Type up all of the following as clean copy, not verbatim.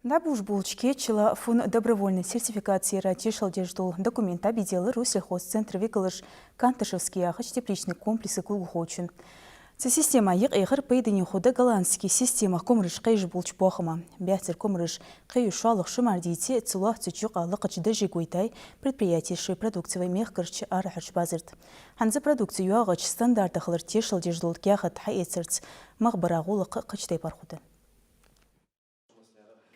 Набуж булчке чила фун добровольной сертификации ратишал деждул документ обиделы Россельхозцентр викалыш Кантышевский ахач тепличный комплексы кулгочин. Ца система ек эхар пейдени хода голландский система комрыш кайж булч бохама. Бятер комрыш каю шалых шумардите цулах цучук алыкач дежи гойтай предприятие ши продукцией мехкарч арахач базырт. Ханза продукцию агач стандарт ахлар тешал деждул кяхат хайецерц махбарагулык качтай пархуды.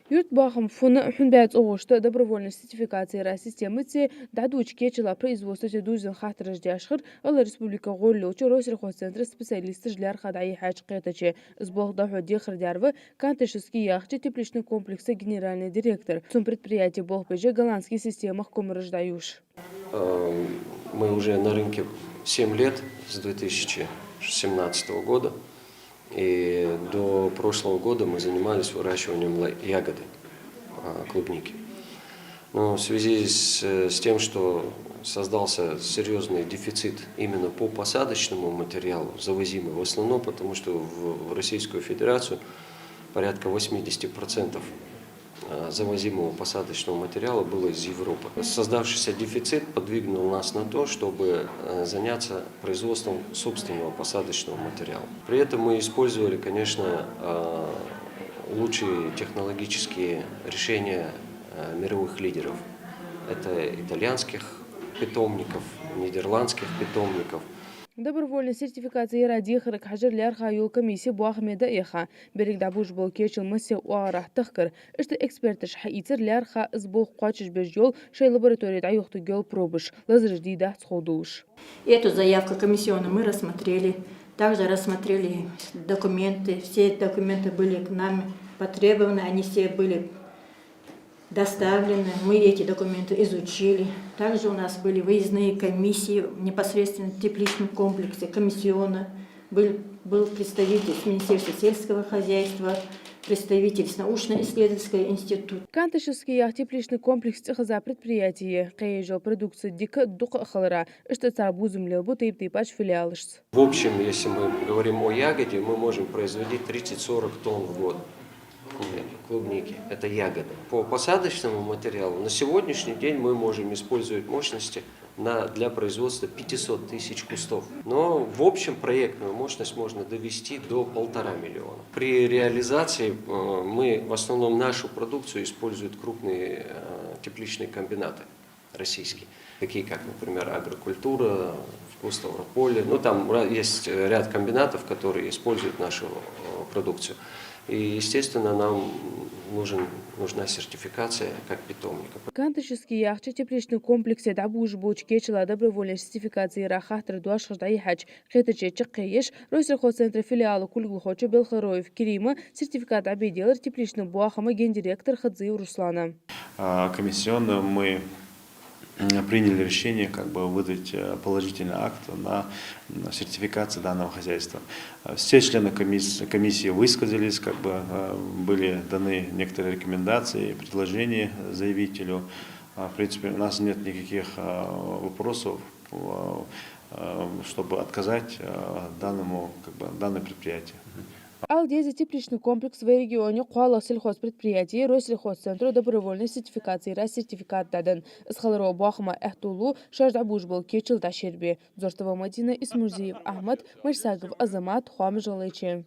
Юрт бахам фуна хунбят оғышты добровольной сертификации системы те дадуч кечила производство те дузен хатырыш дяшхыр, ала республика голлючу Россельхозцентр специалисты жляр хадай хач қетаче. Сбог даху дехр дярвы Кантышевский яхче тепличный комплекса генеральный директор. Сум предприятие Болхбеже голландский системах комрыждаюш. Мы уже на рынке 7 лет с 2017 года. И до прошлого года мы занимались выращиванием ягоды, клубники. Но в связи с тем, что создался серьезный дефицит именно по посадочному материалу, завозимый в основном, потому что в Российскую Федерацию порядка 80% завозимого посадочного материала было из Европы. Создавшийся дефицит подвигнул нас на то, чтобы заняться производством собственного посадочного материала. При этом мы использовали, конечно, лучшие технологические решения мировых лидеров. Это итальянских питомников, нидерландских питомников. Добровольной сертификации ради храк хажер лярха юл комиссии Буахмеда Эха. Берег дабуш бол кечил массе уарах тахкар. Что эксперты шхаитер лярха сбол қуачыш бежжол шей лаборатория аюхту гел пробыш. Лазыр ждида сходуш. Эту заявку комиссионную мы рассмотрели. Также рассмотрели документы. Все документы были к нам потребованы. Они все были доставлены, мы эти документы изучили. Также у нас были выездные комиссии непосредственно в тепличном комплексе, комиссионно. Был представитель с Министерства сельского хозяйства, представитель с научно-исследовательского института. Кантышевский тепличный комплекс за предприятие. Каежал продукция дика духа халара. Что царбузум лелбу тейп-тейпач филиалышс. В общем, если мы говорим о ягоде, мы можем производить 30-40 тонн в год. Клубники – это ягоды. По посадочному материалу на сегодняшний день мы можем использовать мощности для производства 500 тысяч кустов. Но в общем проектную мощность можно довести до 1,5 миллиона. При реализации мы в основном нашу продукцию используют крупные тепличные комбинаты российские, такие как, например, Агрокультура, Вкус Ставрополя. Ну, там есть ряд комбинатов, которые используют нашу продукцию. И, естественно, нам нужна сертификация как питомника. Кантышевский яхче тепличный комплексе дабуж боч кечила добровольной сертификации рахахтер дуаш хаждай хач. Хетаче чеккееш Россельхозцентр филиала Кульглухочу Белхароев Кирима сертификат обеделер тепличный буахама гендиректор Хадзиев Руслана. Комиссионно мы приняли решение выдать положительный акт на сертификацию данного хозяйства. Все члены комиссии высказались, были даны некоторые рекомендации, предложения заявителю. В принципе, у нас нет никаких вопросов, чтобы отказать данное предприятие. Алдези тепличный комплекс в регионе Куала сельхозпредприятие Россельхозцентру добровольной сертификации сертификат дадан. Схаларо Бахма Эхтулу Шаждабуш был кечил дашерби. Зортова Мадина Исмурзиев Ахмад Марсагов Азамат Хуам Жалечи.